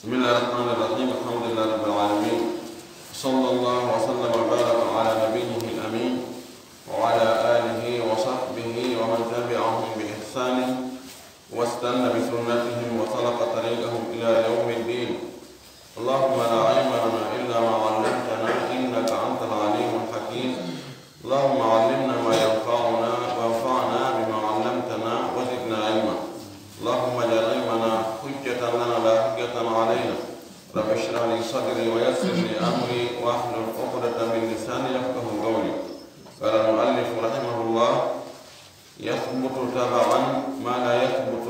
بسم الله الرحمن الرحيم. الحمد لله رب العالمين، صلى الله وسلم وبارك على نبيه الأمين وعلى آله وصحبه ومن تبعهم بإحسان واستنى بسنتهم وسلك طريقهم إلى يوم الدين. اللهم لا علم لنا إلا ما علمتنا إنك أنت العليم الحكيم. اللهم علمنا ما ينفعنا وانفعنا بما علمتنا وزدنا علما. اللهم اجعل علمنا حجة لنا لا حجة علينا. رب اشرح لي صدري ويسر لي أمري واحلل عقدة من لساني يفقهوا قولي. قال المؤلف رحمه الله: يثبت تبعا ما لا يثبت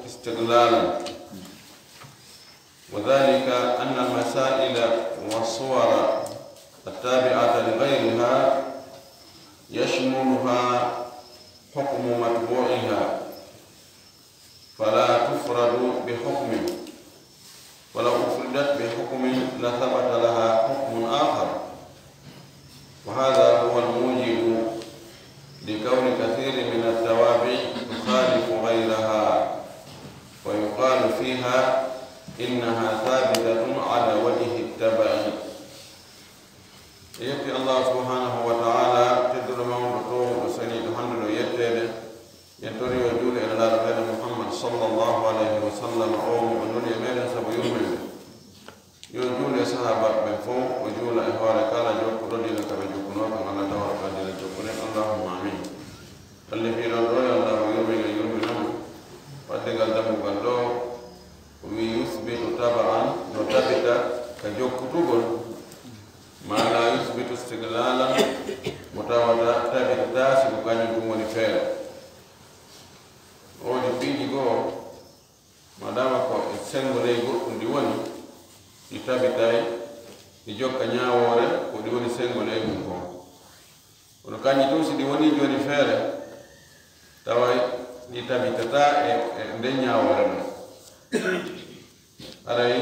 استقلالا، وذلك أن المسائل والصور التابعة لغيرها يشملها حكم متبوعها، فلا تفرد بحكم، ولو أفردت بحكم لثبت لها حكم آخر. وهذا هو الموجب لكون كثير من التوابع تخالف غيرها ويقال فيها إنها ثابتة على وجه التبع. يبقي الله سبحانه وتعالى تدر موضوع وسني تحمل يتد ينتظر وجود إلى الله محمد صلى الله عليه وسلم أو من يمين سبع يوم يجول صحابة من فوق وجول إخوان قال جوك ردي لك بجوكنا كما دور قادر جوكنا. اللهم آمين. اللي في رضوية الله يوم نم واتقال دمو قالو ويثبت تبعا نتبت كجوك تقول ما لا يثبت استقلالا متوتا تبت تاسي بكاني تموني فير odi biji go madama ko sengo ley goɗɗum ndi woni ɗi tabitay ɗi jokka ñawore ko ɗi woni sengo ley mum ko. kono kanƴi tun si ɗi woni joni feere taway ɗi tabitata e nden ñawore ɗum aray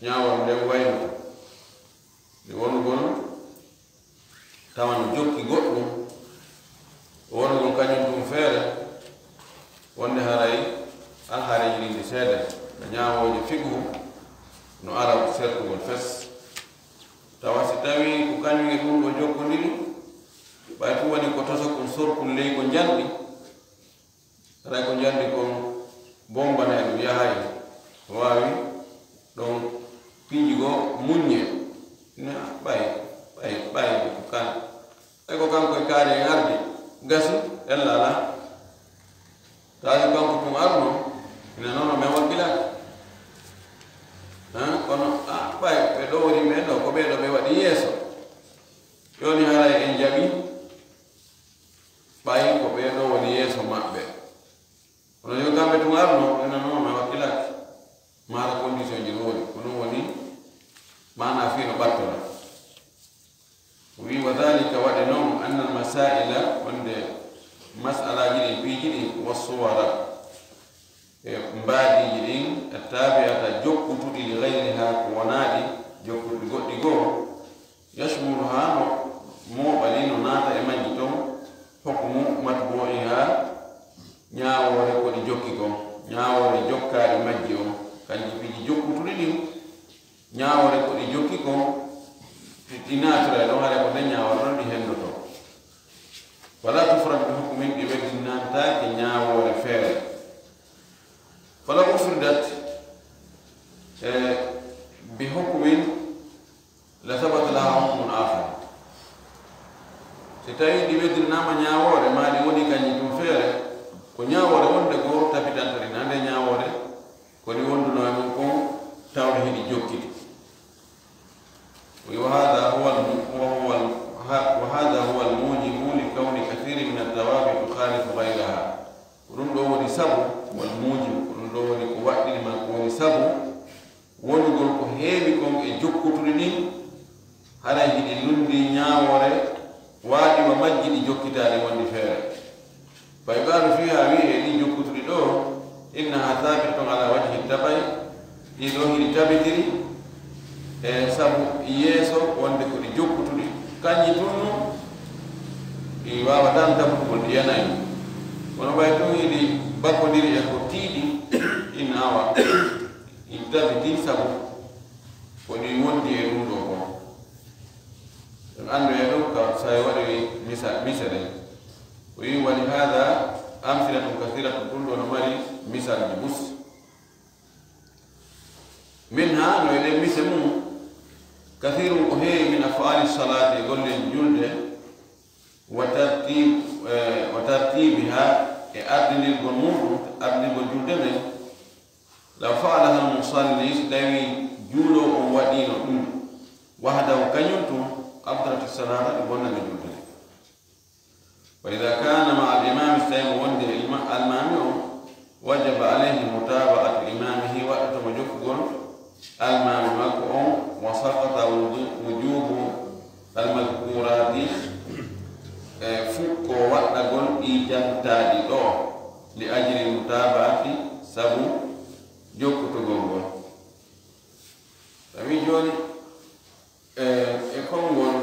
ñawore nden wayno ɗi wonugol tawan jokki goɗɗum wonugol kañum tum feere wonde haray alhareji ɗin ɗi seeɗa no ñawoje figu no ara sertugol fes. tawa si tawi ko kañum e ɗum ɗo jokkodiri ɓay fu woni ko tosa kon sorkul ley ko janɗi haray ko janɗi kon bombana e ɗum yahay wawi ɗon piiji goo muññe ne ɓay ko kan ay ko kanko e kaari en ardi gasi ellala tawi kanko tum arno ina noon men wakkilaki kono ɓay ɓe ɗo woni ɓen ɗo ko ɓeɗo ɓe waɗi yeeso yoni haray en jaɓi ɓay ko ɓeɗo woni yeeso maɓɓe kono yo kamɓe tum arno ina noon men wakkilaki mara condition ji no woni ko ɗum woni mana fi no ɓattola. wi wa dhalika waɗe noon anna al masaila wonde masalaji ɗin piiji ɗin wassuwara e mbaadiji ɗin attabiata jokkutuɗi li gayriha ko wonaɗi jokkuɗi goɗɗi goo yashmulu ha no moɓali no naata e majji ton hokmu matbu'iha ñawore koɗi jokki kon ñawore jokkaɗi majji on kanji piiji jokkutuɗi ɗin ñawore koɗi jokki kon ɗi naatira ɗon haɗa ko nden ñawore ɗon ɗi hendoto. wala tufrad bi hukmin ɗi weddinantake ñawore feere. fala ufridat bi hukmin la sabata laha hukmun akhar. si tawi ɗi weddinama ñawore ma ɗi woni kañi tum feere ko ñawore wonde ko tabitantari nande ñawore ko ɗi wonduno e mum kon tawde heɗi jokkiti. وهذا هو الموجب لكون كثير من التوابع تخالف غيرها. ورن دو وني سبو والموجب ورن دو وني كو وادي ما كو وني سبو wonugol ko heewi kon e jokkutude ɗin haray hiɗi lundi ñaawore waaɗi wa majji ɗi jokkitaade wonde feere. fa yuqalu fiha wi e ɗi jokkutuɗi ɗo innaha thabitun ala wajhi tabay, ɗi ɗo hiɗi tabitiri e sabu yeeso wonde ko ɗi jokkutuɗi kañƴi tunno ɗi wawatan tabutugol ɗi yanayi kono ɓay tun hiɗi bakkodiri e ko tiiɗi in awa in tabiti sabu woni wondi e ɗum ɗo ko ɗum anndu e ɗum ka sa waɗi misale o wi wali hada amsilatum kathiratun ɗum ɗo no mari misalji bus minha no eɗen mise mum kathirum ko heewi min afali salati e golle julde wa tartibiha e ardinirgol muɗum ardinirgol julde men law faalaha musalli so tawi juulo on waɗino ɗum wahdahu kañum tum abdarat salata ɗe bonnande julde wa ida kana ma al imami so tawi mo wonde almami o wajaba alayhi mutaba'atu imamihi waɗatomo jokkugol almami makko on wa sakata wujubu almadkurati fukko waɗɗagol ɗi jantaɗi ɗo li ajri mutaba'ati sabu jokkutugol ngol tawi joni e konngol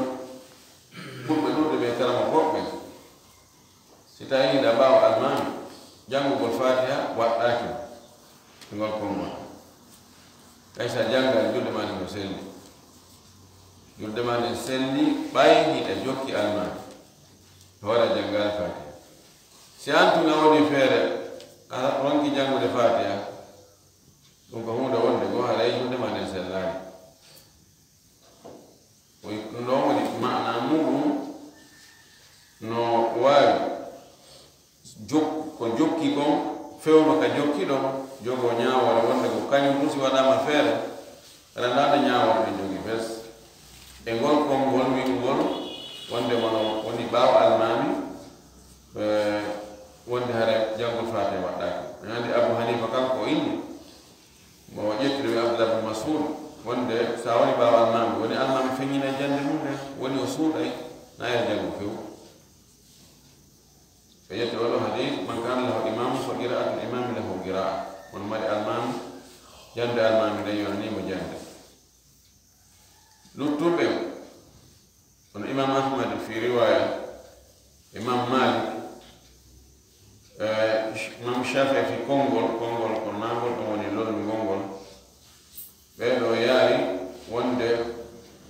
ɓurɓe ɗuɗɓe ɓe karama goɓɓe si tawi da ɓaawa almami janngugol fatiha waɗɗaki ngol konngol kay sa janngal julde ma nde no selli julde ma nde selli ɓay hiɗa jokki almami hoora janngal fatiha si antuna woni feere a ronki janngude fatiha ɗum ko hunde wonde goo haɗay julde ma nden sellani ɗum ɗon woni mana muɗum no waawi ko jokki kon fewno ka jokki ɗon jogo ñaawore wonde ko kañum ɗum si waɗama feere randaɗo ñaawore ɓe jogi fes e ngol konngol wingol wonde mono woni ɓaawo almami wonde hare janngol fate waɗɗaki andi Abu Hanifa kanko o inni mo ƴettude wi Abdullah bin Mas'ud wonde sa woni ɓaawo almami woni almami feññina jande mum nde woni o suuɗay naya janngo few ɓe ƴetti oɗo hadith man kana lahu imamu fa qira'atul imami lahu qira'a on mari almami jande almami nde yonnimo jande luttuɓe on imam Ahmad fi riwaya imam Malik imam Shafi'i fi konngol ko nangol ɗon woni lolmi gongol ɓeɗo yaari wonde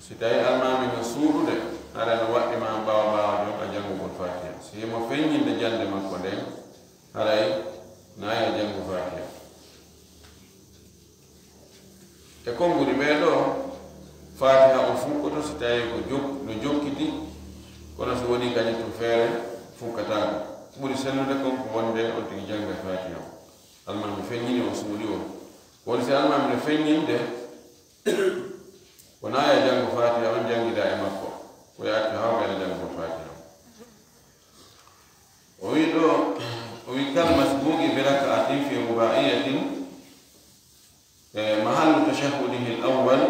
si tawi almami no suuɗude hara no waɗɗima ɓawa jon a janngugol fatiha si mo feññinde jande makko nden haray naya janngu fatiha e konngudi ɓeɗo fatiha o fukkoto si tawi ko no jokkiti kono so woni kañum to feere fukkatako ɓuri sellude kon ko wonde on tigi jannga fatiha o almami feññini o suuɗi o woni si almami no feññinde ko naya janngu fatiha on janngida e makko ko yaati hawɓene janngo fatiha o wi ɗo o wi kal masbuqi bi raka'atin fi rubaiyatin mahallu tashahudihi al-awwal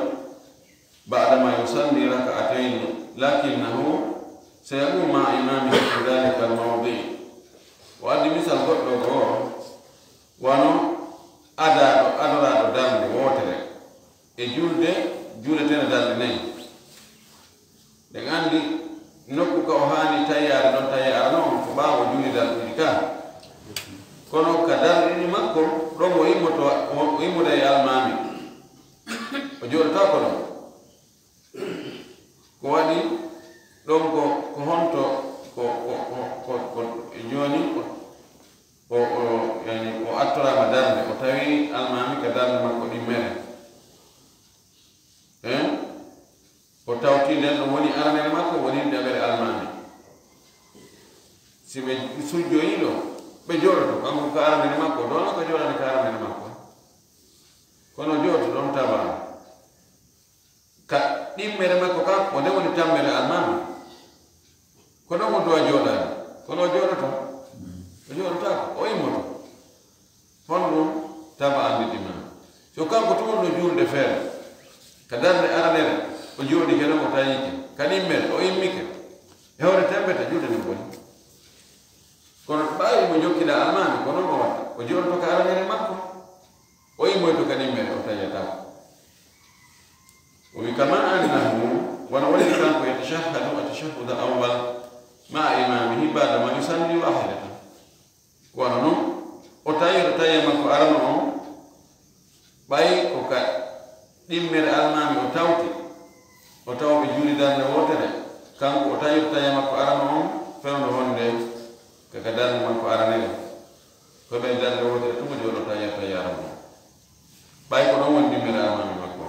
ba'dama yusalli raka'atayn lakinnahu sayaqumu ma'a imamihi fi dhalika al-mawdi' o addi misal goɗɗo ko wano adoraɗo darnde wootere e juuletene darnde nayi ɗen anndi nokku ka o haani tayyare ɗon tayyara noon ko ɓaawo juuli darɗuɗi ka kono ka darɗiɗi makko ɗon o immoda e almami o jooɗota ko ɗon ko waɗi ɗon ko honto ko jooni yani o attorama darde o tawi almami ka darde makko ɗi mere o tawti nden ɗum woni armere makko woni ɗaɓere almami si ɓe sujjoyi ɗo ɓe jooɗoto kanko ko armere makko ɗon ko jooɗani ko armere makko kono jooɗo ɗon tabano ka ɗimmere makko ka o nde woni tammere almami ko ɗon o duwa jooɗani kono o jooɗoto o jooɗotako o immoto honɗum taba andiɗima so kanko tun no juulde feere ka darde arnere o jooɗi kene o tayike kadi immere o immike hewre tembete juuɗe no boni kono ɓaawi mo jokkida almami ko noon o watta o jooɗoto ka arnere makko o immoyto kadi immere o tayatako o wi kama annahu wona woni kanko yatashahhadu atashahhuda awwal ma imamihi ba'da ma yusalli wahidatan kono noon o tayiro taye makko arano on ɓayi ko ka ɗimmere almami o tawti o taw ɓe juuli darde wotere kanko o tawi taña makko arano on fewndo honde kaka darde makko aranere koɓe darde wotere ɗum o jooɗo taña arano ɓay ko ɗon woni dimmere amami makko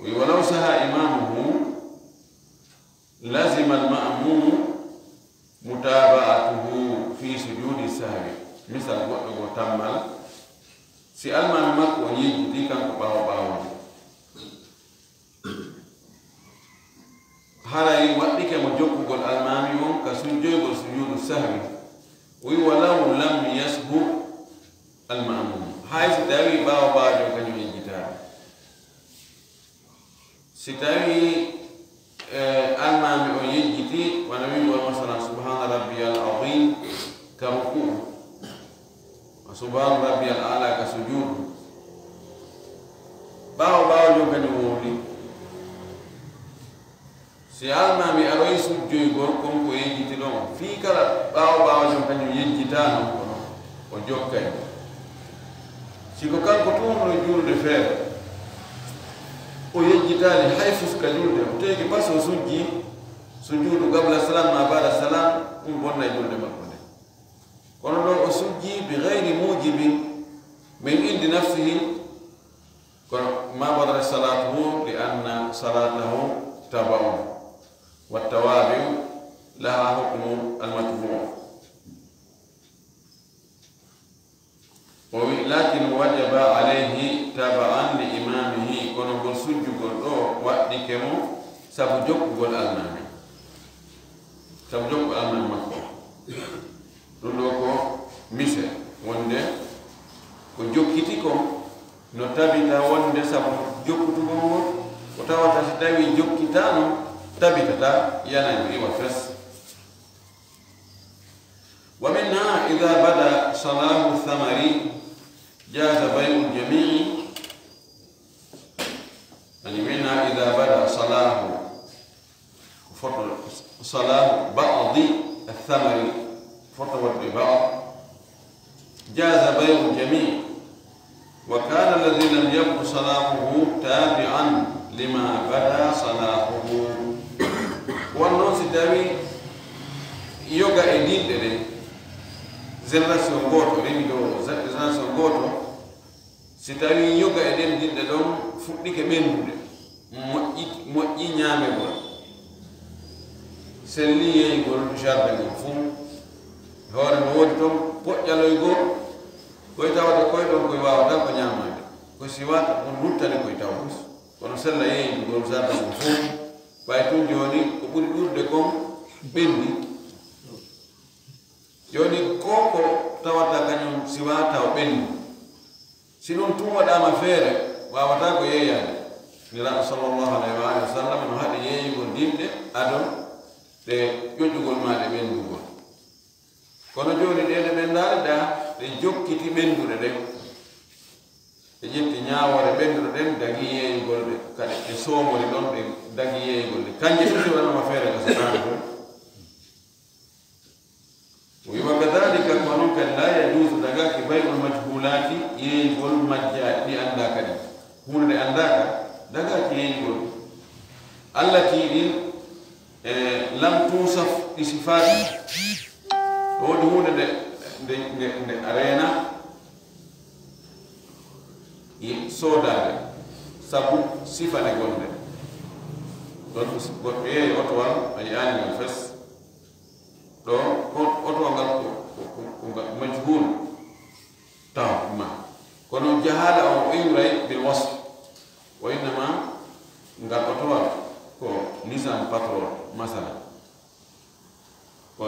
wi walaw saha imamuhu lazima almamumu mutaba'atuhu fi sujudi sahwi misal goɗɗo go tammal si almami makko o yejjiti kanko ɓawo haray waɗɗike mo jokkugol almami on ka sujjoygol sujudu sahwi wi walaw lam yashu almamum hay si tawi ɓawo ɓaajo kañum yejjitaɗo si tawi almami o yejjiti wana wi wal masalan subhana rabbiyal azim ka ruku wa subhana rabbiyal ala ka sujud ɓawo jom kañum wowli si almami aroyi sujjoygol konko yejjiti ɗon fii kala ɓawo jom kañum yejjitano kono o jokkay siko kanko tumno julde feere o yejjitaani hay fuska julde o teki pas o sujji sujudu qabla salam ma bada salam ɗum bonna julde makko nde kono ɗon o sujji bi gayri mujibin min indi nafsihi kono ma badara salatuhu li anna salatahu tabaun wattawabiu laha hukmu almatbuu lakin wajaba alayhi taba'an li imamihi kono gol sujjugol ɗo waɗɗike mo sabu jokkugol almami makko ɗum ɗo ko mise wonde ko jokkiti ko no tabita wonde sabu jokkutugol ngol ko tawata si tawi jokkitano tabitata yanani iwa fes wa minha idha bada salahu thamari جاز بيع الجميع يعني منها إذا بدأ صلاح بعض الثمر فتوى ببعض جاز بيع الجميع وكان الذي لم يبدو صلاحه تابعا لما بدا صلاحه والناس تابي يوغا إدين دي génération goto remi ɗo génération goto si tawi yoga e ɗen dinɗe ɗon fuɗɗike ɓendude moƴƴi ñaamegol selli yeygol jardin ngol fuu hoore no woodi toon poƴƴaloygol koye tawata koye ɗon koye wawata ko ñamade ko si wata on luttani koye tawtus kono sella yeygol jardin ngol fuu ɓay tun joni ko ɓuri ɗurde kon ɓendi joni koko tawata kañum si wata o ɓendu si ɗum tum waɗama feere wawata ko yeeyade niraɗo sallllahu alayhi wa alihi wa sallam no haɗi yeeyugol dimɗe adon ɗe ƴoƴƴugol maɗe ɓendugol kono joni ɗeɗe ɓendare da ɗe jokkiti ɓenduɗe ɗen ɗe ƴetti ñawore ɓenduɗe ɗen dagi yeeyugol ɗe kadi ɗe somori ɗon ɗe dagi yeeyugol ɗe kanje ɗuɗi waɗama feere ka satano ɗum وكذلك كونك لا يجوز دغاك بيع المجهولات يقول مجا دي عندك دي هون دي عندك دغاك يقول التي لم توصف بصفات هون دي arena soda sabu sifa de gonde don ko e otwal ay ani fes do oto ngal ko majhul ma kono jahala o iwray bil wasf wa inma ngal oto ko lisan patron masala ko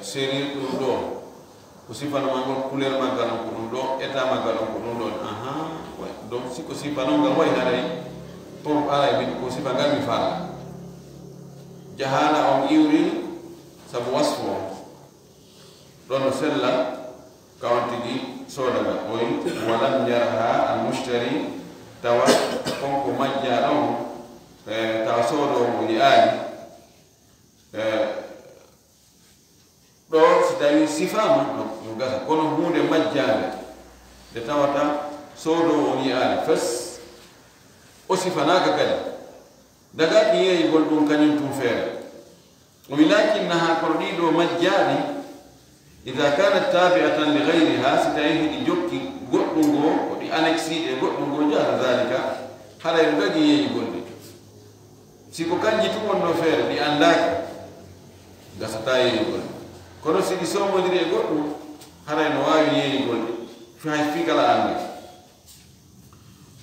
seri do ko sifano mangol couleur magal ko do état magal ko do aha wa donc si ko sifano ngal way haray pour ala bi ko sifagal mi fala jahala o iwri sabu wasfo ɗon sella kawantigi sodaga oyi walam yarha almushtari tawa konko majja ɗon tawa sodowo yi'aani ɗo si tawi sifama no gasa kono hunde majjande nde tawata sodowo yi'aani fes o sifanaka kadi daga kiyeyi gol ɗum kañum tum feere ولكنها قرنيد مجاني إذا كانت تابعة لغيرها ستعيه لجوكي قرنغو ودي أنكسيد قرنغو جاء ذلك حالا يبقى يقول لي سيكو كان جيتو النوفير دي أنداك غسطاي يقول كونو سيدي سومو دي قرنغو حالا ينواي يقول لي فيك لا أنداك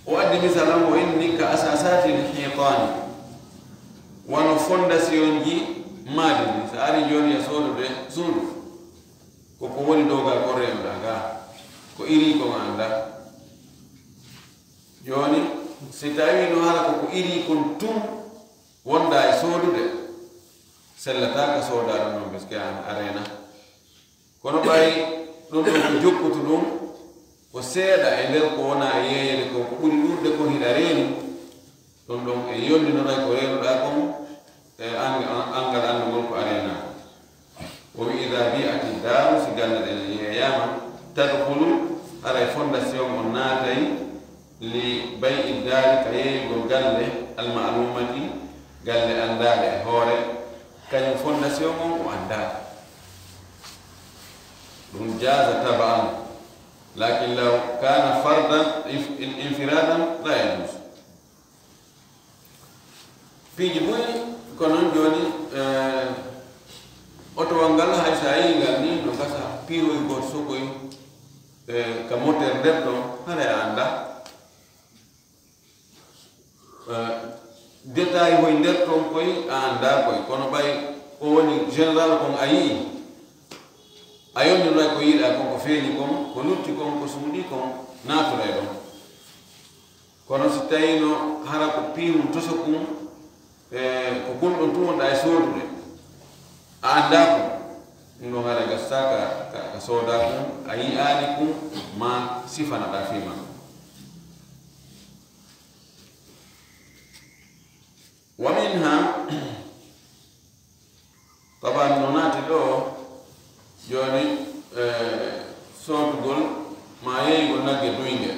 وأدي مثلا وإنك أساسات الحيطان ونفندسيون جي maadini so ari joni e soodude suudu koko woni dogal ko remda ga ko iri ko anda joni si tawi no hala koko iri kon tum wonda e soodude sellata ka soodaɗo noon parce que an arena kono ɓay ɗum ɗo ko jokkutu ɗum ko seeɗa e nder ko wona e yeeyede ko ɓuri ɗurde ko hiɗa reeni ɗum ɗon e yondinoɗa ko reenuɗa kon angal andugol ko arena o wi ida bi'ati daru si galle ɗen yeeyama tadkhulu aray fondation o naatay li bay'i daari ka yeeyugol galle almalumati galle andaɗe e hoore kañum fondation on o andaɗe ɗum jaza taba'an lakin law kana fardan infiradan la yajuz piiji boyi kono joni otowal ngal hay sa yi ngal ni no gasa piiroy goto sokoy ka moteur nder ɗon hara e anda détail hoy nder ton koy a anda koy kono ɓay o woni général kon a yii a yondinoy ko yiiɗa kon ko feeñi kon ko lutti kon ko suuɗi kon naatoray ɗon kono so tawino hara ko piirum toso kum ko gonɗon tum wonɗa e soodude a annda kum ɗum ɗon hara gasta ka sooda kum a yi'aani kum ma sifanaɗa fima wa minha taban no naati ɗo joni soodugol ma yeyigol nagge duyge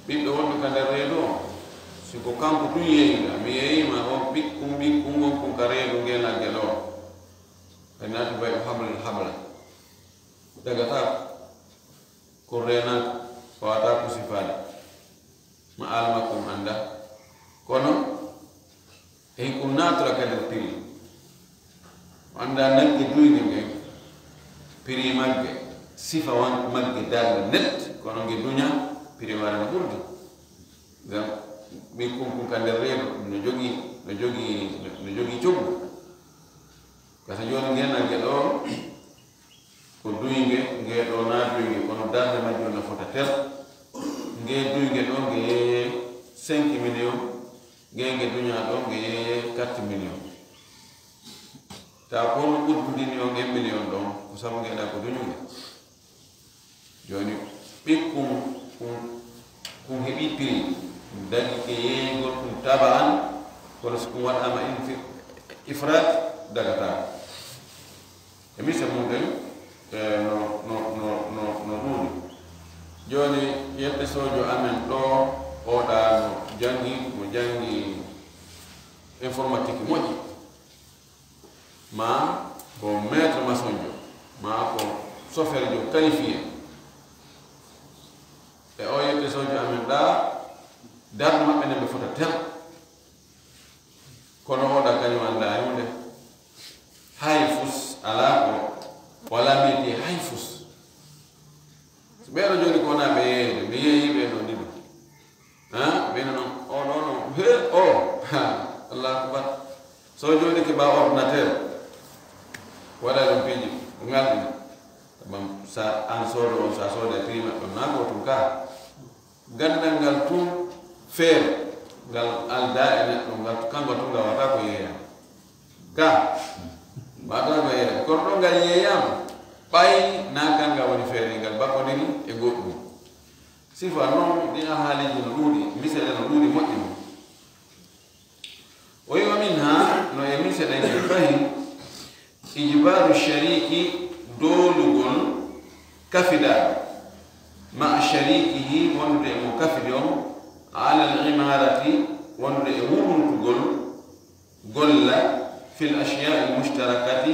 ɓiɓɓe wonɓe ka nder reedu o siko kanko tun yeeyga mi yeeyima o ɓikkum gon kum ka reedu nge nagge ɗo e naati bay o habla dagata ko renata wawata ko sifaade ma almakkum anda kono hey kum natora kadi piri anda nagge duyge nge piri magge sifa wan magge darde net kono nge duña piri mare no ɓurdi gam ɓikkum kum ka nder reedu no jogi coggu kasa joni nge nagge ɗo ko duyge nge ɗo na duyge kono darde majjo no fota ter nge duyge ɗo nge yeye 5 million nge duña ɗo nge yeye 4 million ta kono ɓuddudini o nge million ɗon ko sabu ngeɗa ko duñuge joni ɓikkum kum heɓi prix dagi ke yeeyigol ɗum taba'an kono so ɗum waɗama ifrat dagata e mise mum ɗen no ɗuuɗi joni yeɓɓe sojo amen ɗo oɗa mo jangi informatique moƴƴi ma ko maître maçon jo ma ko chauffeur jo qualifié e o yeɓɓe sojo amen ɗa darde maɓɓe nde ɓe fota ter kono oɗa kañum anda hunde hay fus ala ko wala mbiyete hay fus so ɓeeɗo joni ko wona ɓe yeeyde mi yeeyi ɓeɗo ɗiɗo ɓeɗo noon oɗo no he o allah akbar so joni ke ɓa ordinateur waɗa ɗum piiji ko ngalɗina ɗum sa an soodo on sa sooda prix maɓɓe on nago tum ka gandal ngal tum feere ngal alda e neɗɗo ngal kanko tum ngal wata ko yeeyama ka wata ko yeeyama kono ɗo ngal yeeyama ɓay na kanga woni feere ngal bakkodiri e goɗɗum sifa noon ɗina haaliji no ɗuuɗi miseɗe no ɗuuɗi moƴƴi noon o yiwa min ha no e miseɗe ngel fahi ijbaru shariki doolugol kafiɗaɗo ma sharikihi wondude mo kafide on على العمارة ونرمون قل في الأشياء المشتركة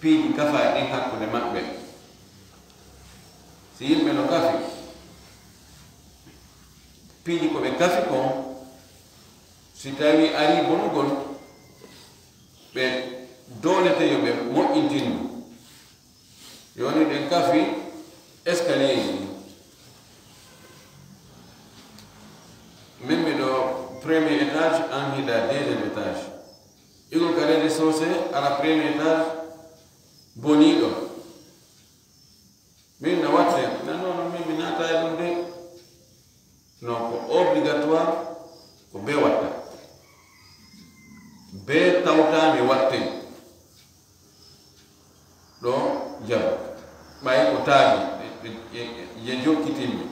في كفا إن حق لمقبل سيل منو كافي في كوبي كافي كون سيتاوي أري بونو be dole te yobe mo intinu yoni den kafi escalier même do premier étage en hida deuxième étage igol kare de sosé à la premier étage bonido min na watte non mi nata e dunde non ko obligatoire ko be watta be tawta mi watte do jab bay ko tabi ye jokkitimi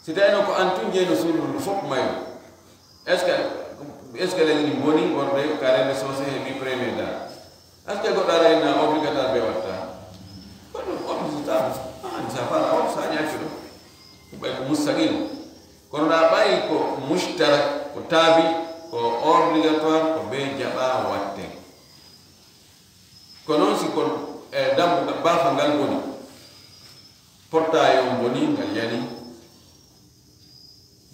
sitayno ko antun jeeno sulu fop mayo est ce que les boni borde carré de sauce et mi premier da est ce que go dara ina obligatoire be watta ko on ta sa fara on sa nyaati do bay ko mustaqil kono da bay ko mushtarak ko tabi ko obligatoire ko be jaba watte ko non si ko dambu ba fa ngal boni porta yo boni ngal yani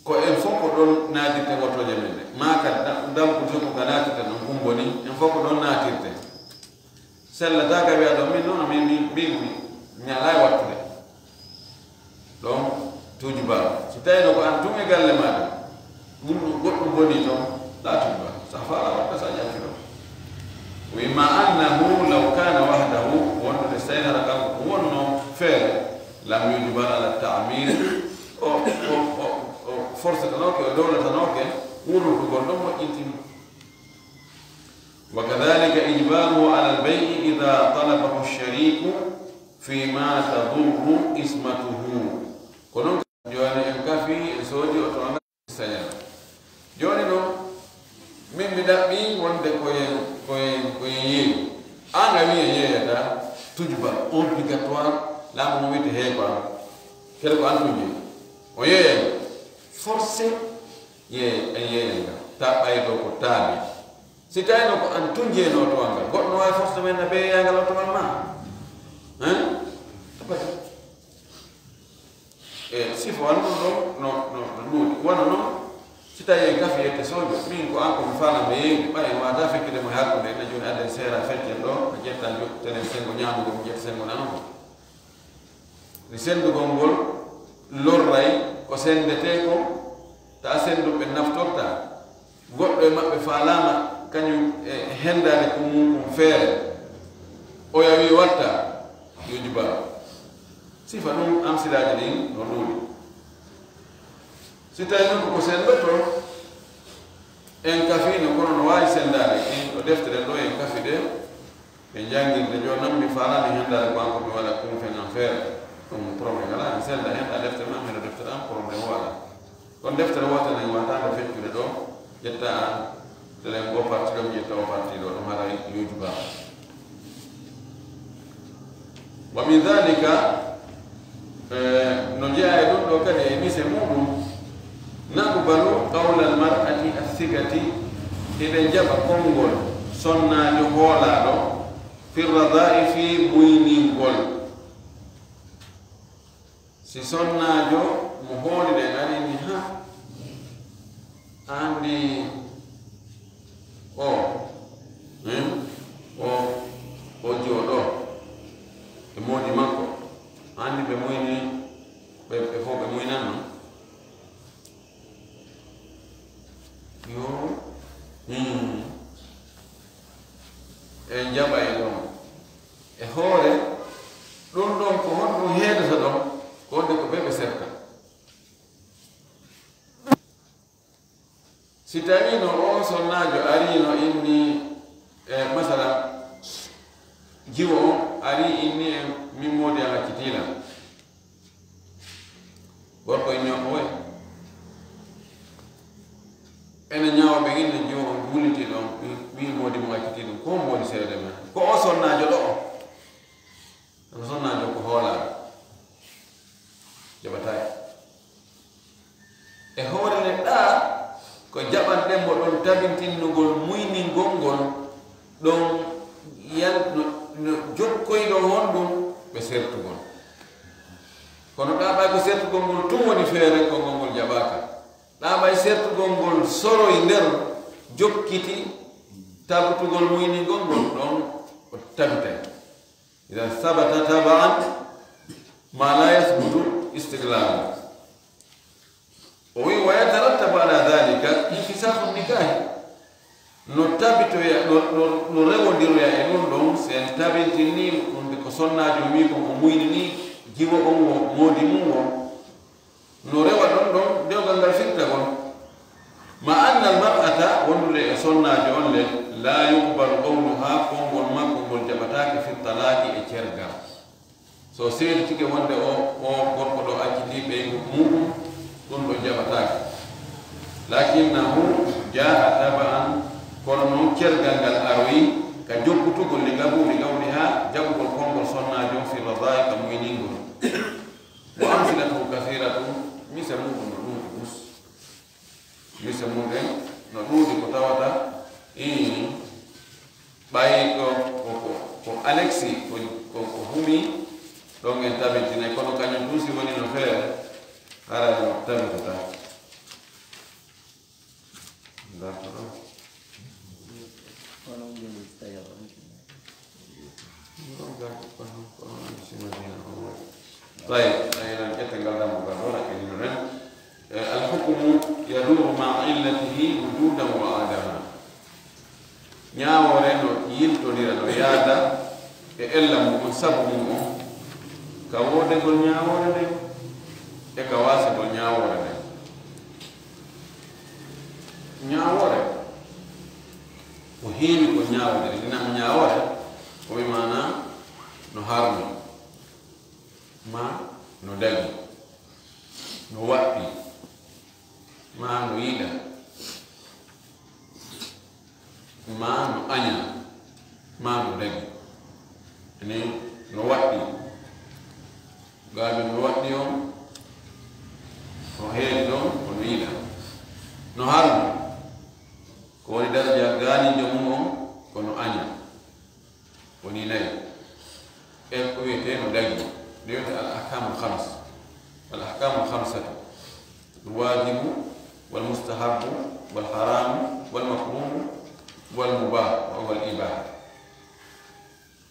ko en foko don nadirte wotoje men maka dambu joko galati tan on boni en foko don nadirte sella daga wi ado min non mi nyalay wattude donc tuji ba si tayno ko an tumi galle mada gullu goddo boni ton la tuba safara wa sa jafiro وما أنه لو كان وحده وأنه تستعين رقم وأنه فعل لم يجبر على التعمير أو فرصة نوكي أو دولة نوكي ورد قلهم وإنتم وكذلك إجباره على البيع إذا طلبه الشريك فيما تضر اسمته كنون جواني انكافي سوجي أتوانا السيارة جواني نو من بدأبي وانده koyen anga wiye yeyata tujuba obligatoire la mo wite he quoi kel ko antuji o yeye forcé ye ta bay do ko tabi si tayno ko antunje no to anga godno way forcé men be yanga lo to ma hein tapati si fo ando no wana no sitaye kafi yete sojo min ko anko mfana me bay ma da fekide mo hakko de na joni ade sera fette do jetta jo tenen sengo nyaamu go jetta sengo nanu ni sendo gongol lorray ko sendete ko ta sendo be naftorta goddo e mabbe falama kanyum hendade ko mum feere o yawi watta yojiba sifa dum am sidaje din no duli sitayno ko sendo to en kafi no kono no way sendare en o deftere do en kafi de en jangirde jonam mi faala mi hendare ko anko mi wala ko fen en faire comme problème ala en senda hen a deftere mam hen deftere am problème wala kon deftere wata na wata do feccude do jetta tele go parti do jetta o parti do mara yujuba wa min dhalika no jaa do kade mi se mudu نقبل قول المرأة الثقة إذا جاب كونغول صنع لهولا في الرضاء في بوينين غول si صنع جو مهول لغاني نها عندي o jodo e modi makko andi be moyni be fo be moynano yo en jaba e don e hore don ko hon heedata don ko de ko bebe serta si tawi no o sonnajo ari no inni masala jiwo ari inni min modi ala kitila gorko ñoko way ene ñaawo be ginne jo wuliti don bi modi mo akiti dum ko modi seede men ko o sonnajo do o sonnajo ko hola jabatay mo ɗon tabintinnugol muyningol ngol ɗon no jokkoyɗo honɗum ɓe sertugol kono ɗaɓay ko sertugol ngol tum woni feere kongol ngol jaɓaka ɗaɓay sertugol ngol soroy nder jokkiti tabtugol muyningol ngol ɗon o tabitay ida sabata tabaan ma la yasbutu istiqlalan o wi wa yatarattabu ala dhalika infisahu nikahi no tabitoya no rewodiroya e ɗum ɗon sen tabintinni ɗumde ko sonnajo wi ko muyni ni jiwo on wo moodi mum o no rewa ɗon ɗon dewgal ngal firtagol ma anna almar'ata wondude e sonnajo on le la yuqbalu qawluha kongol makko ngol jaɓatake fi talaqi e cergal so seedi tike wonde o gorko ɗo acciti ɓeygu muɗum ɗum ɗo jaɓatake lakinnahu jaa taba'an kono noon cergal ngal aroyi ka jokkutugol li gawliha jaɓugol kongol sonnajo fi radai ka muyningol wa amsilatu kathiratu mise muɗum no ɗuuɗi ɓus mise muɗen no ɗuuɗi ko tawata ɓay ko alexi ko humi ɗon en tabitinay kono kañum ɗum si woni no feere hara no tabitata طيب الحكم يدور مع علته وجودا وعدما ñaawore no yiltodira no yaada e ella mum sabu mum on ka wodegol ñaawore nde e ka wasagol ñaawore nde ñaawore ko heewi ko ñaawode ɗinam ñaawore o wi mana no harmi ma no dagi no waɗɗi ma no yiɗa ma no aña ma no dagi ani no waɗɗi gaaɓe no waɗɗi on no heewi ɗon kono yiɗa no harmi ko woni daraja gaanijo mum on kono aña woni nayi e ko wiyete no dagi nde wiyete al ahkamu lhams al ahkamu lhamsatu alwajibu walmustahabu walharamu walmakruhu walmubah walibaha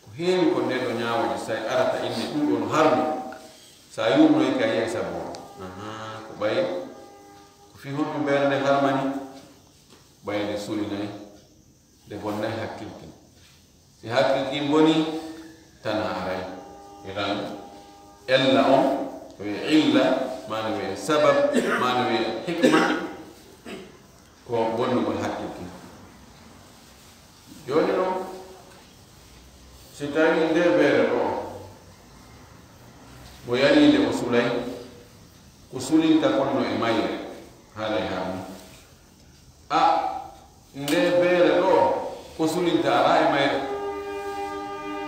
ko heewi ko nden ɗo ñaawoje sa arata inni ɗum ɗo no harmi sa yumnoy ka yiya sabu ko ɓay ko fi honɗum ɓeere nde harmani ɓay nde sulinayi nde bonnayi hakkilkin si hakkilkin boni tana aray iran ella on o wiye illa mana wiye sabab mana wiye hikma ko bonnugol hakkilkin joni noon si tawi nde ɓeere ɗo mo yalide o sulay ko sulinta konno e mayre haalay hamu nde beere ɗo ko sulinta ala e mayre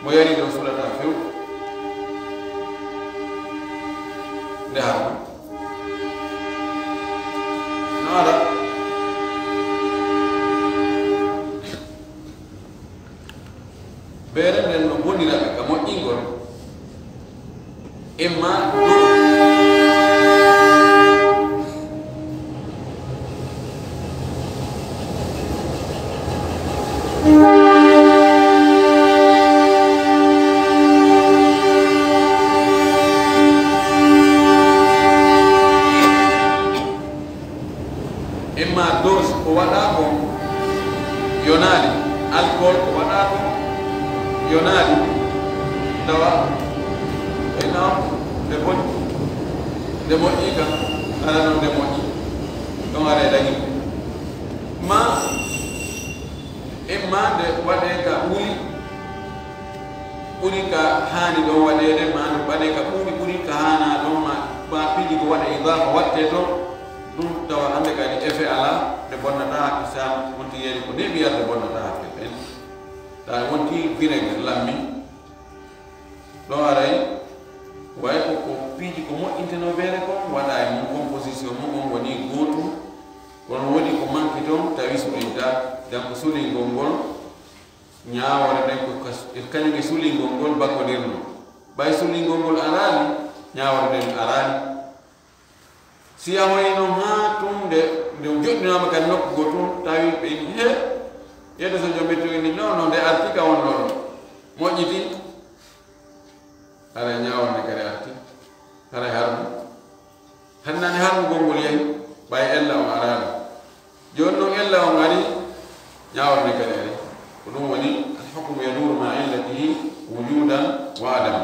mo yalide o sulata few nde harma no ala beere nden no boniraɓe ka moƴƴingol imma dose ko waɗa ko yonaali alcool ko waɗa ko yonaali tawa enam nde moƴƴi nde moƴƴi kam ala noon nde moƴƴi ɗon ara e dañi ma imma nde waɗe ka ɓuri ka haani ɗon waɗede ma nde waɗe ka ɓuri ka haana ɗon ma piɗi ko waɗa idafa watte toon ɗum tawa hande kadi effet ala nde bonnata hakke sam wonti yeeri ko neɓi yarde bonnata hakke ɓen tawa wonti vinaigre lammi ɗo aray way ko piiji ko moƴƴinteno beere kon waɗa e mum composition mum on woni gootum wono woni ko manki toon tawi sulinta donc sulingol ngol ñaawore ɗen ko kañum e sulingol ngol bakkodirno ɓay sulingol ngol araani ñaawore ɗen araani si a wayno ha tum nde joɗɗinama kadi nokku go tun tawi ɓe he yedde so jombittoini non nde arti ka wonno ɗon moƴƴiti ara ñaawonde kadi arti ara harmu hannani harmugol ngol yehi ɓay ella on araani joni noon ella on ari ñaawonde kadi ari ko ɗum woni alhukmu yaduru ma illatihi wujudan wa adama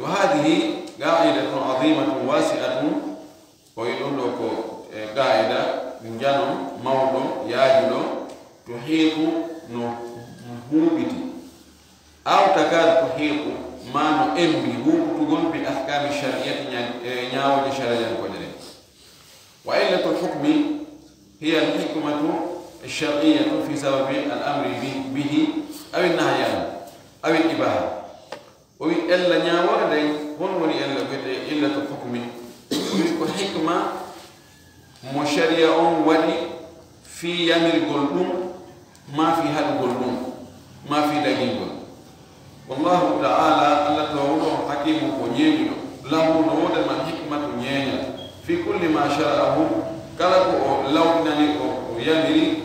wa hadihi قاعدة عظيمة واسعة ويقول لك قاعدة من جانو موضوع ياجلو تحيط نهوبتي أو تكاد تحيط ما نؤمن تقول بالأحكام الشرعية ناول شرعية القدرين وعلة الحكم هي الحكمة الشرعية في سبب الأمر به أو النهي عنه أو الإباحة وإلا ناول دين هون ولي إلا الحكم ويكون حكمة مشريع ولي في يمر قلبهم ما في هذا قلبهم ما في دقيق والله تعالى الله تعالى حكيم ونيني له نود من حكمة نيني في كل ما شرعه كلكو لو نني يمري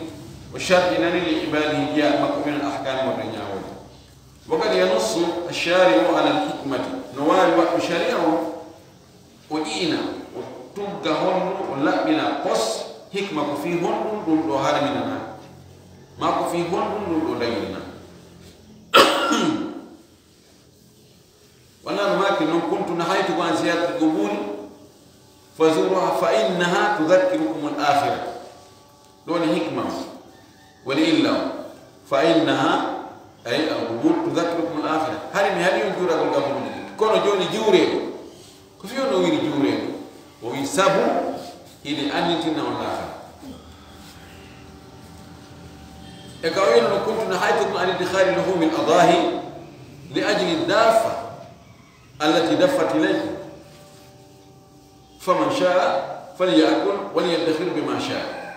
والشرع نني لعباده جاء مكمن الأحكام والدنيا وقد ينص الشارع على الحكمة نوال وشريعه وإينا وتبقى هون ولا بنا قص حكمة في هون دون هذا مننا ما في هون دون ديننا وأنا ماكن كنت نهيتكم عن زيارة القبور فزوروها فإنها تذكركم الآخرة دون حكمة ولإلا فإنها أي القبور تذكركم الآخرة هل ينجور القبور كونوا جوني جوريدو كفيو نويري جوريدو ويسابو إلى أن ينتنا الآخرة إكاوين كنت نهيتكم عن ادخار لحوم الأضاحي لأجل الدافة التي دفت إليكم فمن شاء فليأكل وليدخر بما شاء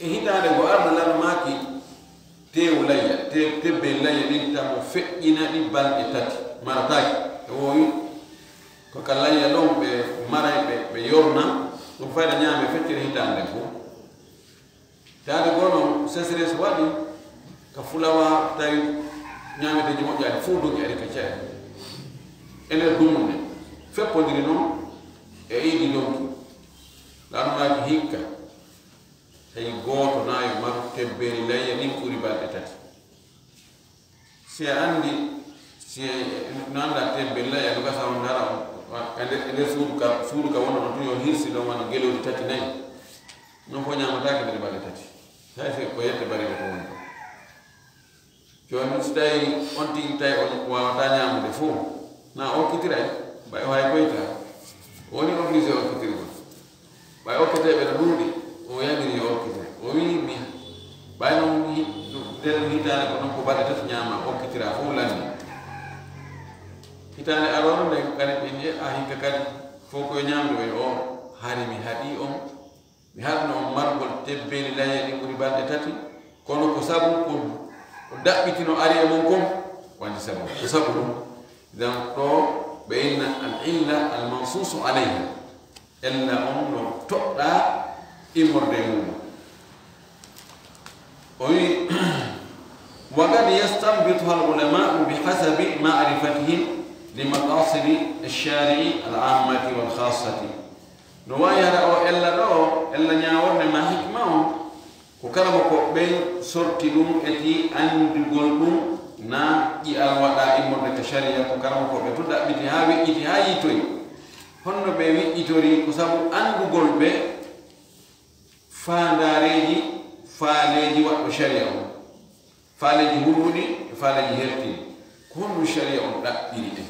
هنا نقول أرنا ماكي tew layya tebbe layya ɗin tamo feƴƴina ɗi balɗe tati marataki e wowi ko ka layya ɗon ɓe maray ɓe yorna ɗum fayda ñaame feccere hitande fof tade gono sesres waɗi ka fulawa tawi ñaameteji moƴƴaade fof dogi ari ka caye e nder dumunde feppodiri noon e iidi donki ɗanumaki hikka tawi gooto nayo maru tebberi layya ɗin ɓuri balɗe tati si a anndi si no annda tebberi layya ɗo gasa on ngara e nder suudu ka wona ɗon tun yo hirsi ɗon wano gelewdi tati nayi non fof ñamatake nder balɗe tati hay so ko yette bariɗe ko woni joni so tawi on tigi tawi o wawata ñamude fof na okkitiray ɓay o hay koyta woni obligé okkitirgol ɓay okketeɓe no ɗuuɗi o yamiri yo okkite o wi mi ɓay noon nder hitande ko ɗon ko balɗe tati ñama okkitira fof landi hitande arono nde kadi ɓe mbiye a hikka kadi fof koye ñamde ɓe o hari mi haɗi on mi haɗno on margol tebbeli layya ɗi ɓuri balɗe tati kono ko sabu ko daɓɓitino ari e mon kon wandi sabu ko sabu ɗum donc ɗo ɓe inna al illa al mansusu alayha ella on no toɗɗa immorde mum o wi wa qad yastanbituha al ulamau bihasabi ma'rifatihim limaqasidi alshari'i al ammati wal khassati no wawi hara o ella ɗo ella ñaworde ma hikma o ko kala mo ko ɓen sorti ɗum eti andigol ɗum na ƴi'al waɗa immorde ka sharia ko kala mo ko ɓe to ɗaɓɓiti ha weƴƴiti ha yitoyi honno ɓe weƴƴitori ko sabu andugol ɓe faandareji faaleji waɗɗo sharia o faaleji hurruɗi e faaleji hertiɗi ko honɗum sharia on ɗaɓɓiri ɗen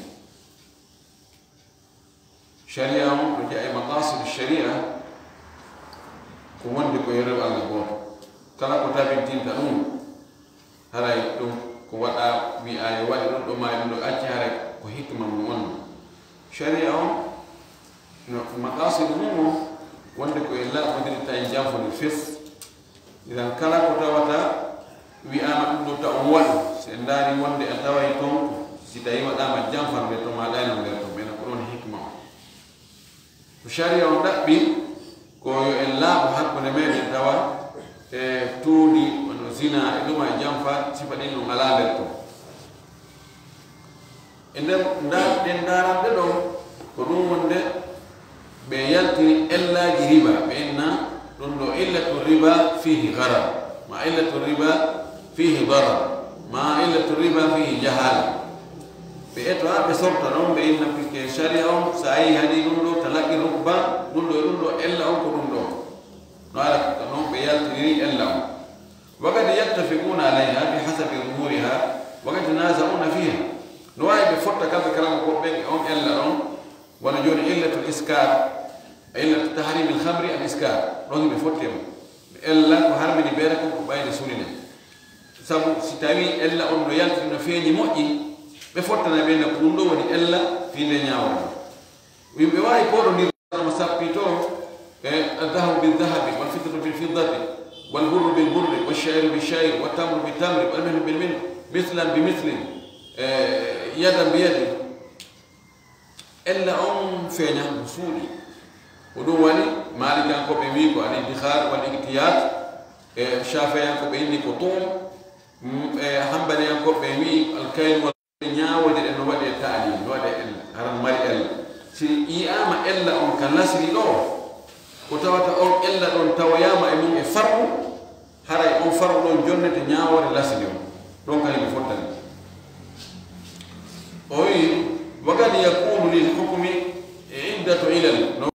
sharia on ɗo jeeya e maqasidu sharia ko wonde ko yerew allah gooto kala ko tabintinta ɗum haray ɗum ko waɗa wi'a yo waɗi ɗum ɗo maayi ɗum ɗo acci haray ko hikma mum wonno sharia on no maqasidu mum o wonde ko ella wadirta e janfode fes idan kala ko tawata wi'ama ɗum ɗo ta on waɗu se ndaari wonde a taway toon si tawi waɗama janfarde to ma ɗaynam nder to ɓena ko ɗon hikma o ko sharia on ɗaɓɓi ko yo en laaɓo hakkude meɗen tawa e tuudi wono zina e ɗuma e janfa sifa ɗin no ngala nder to e nder ɗen ndaranɗe ɗo ko ɗum wonde ɓe yaltiri ellaji riba ɓe enna ɗum ɗo illatu riba fihi garar ma illatu riba fihi darar ma illatu riba fihi jahala ɓe eto ha ɓe sorta ɗon ɓe inna piske sharia on so ayi hani ɗum ɗo talaqi rukba ɗum ɗo e ɗum ɗo ella on ko ɗum ɗo no ala noon ɓe yaltiri ella on wakati yattafiquna alayha bihasabi umuriha wakati nasauna fiha no wawi ɓe fotta kamɓe kalama koɓɓe on ella ɗon wona joni illatu iskar illatu tahrimi lhamri al iskar ɗon ɓe fottima ɓe ella ko harmini beere ko ko ɓayde sunine sabu si tawi ella on no yaltiri no feeñi moƴƴi ɓe fottana ɓe ko ɗum ɗo woni ella fiinde ñawata yimɓe wawi poɗodirmo sappi to e aldahabu bildahabi walfiddatu bilfiddati walburru bilburri walshairu bilshairi waltamru biltamri walmihlu bilmin mislan bi mislin yadan bi yadin ella on feeña mo suuɗi ko ɗum woni malikankoɓe wi ko al iddihar wal iktiyat e shafiyankoɓe inni ko toon e hambaliyankoɓe wi alkayn ñaawode ɗe no waɗe taalim no waɗe ella haran mari ella si yiyama ella on ka lasri ɗo ko tawata on ella ɗon tawoyama e mum e farɗu haray on farɗu ɗon jonnete ñaawode lasri on ɗon kadi ɓe fottani o wi wakad yakunu lil hukmi iddatu ilal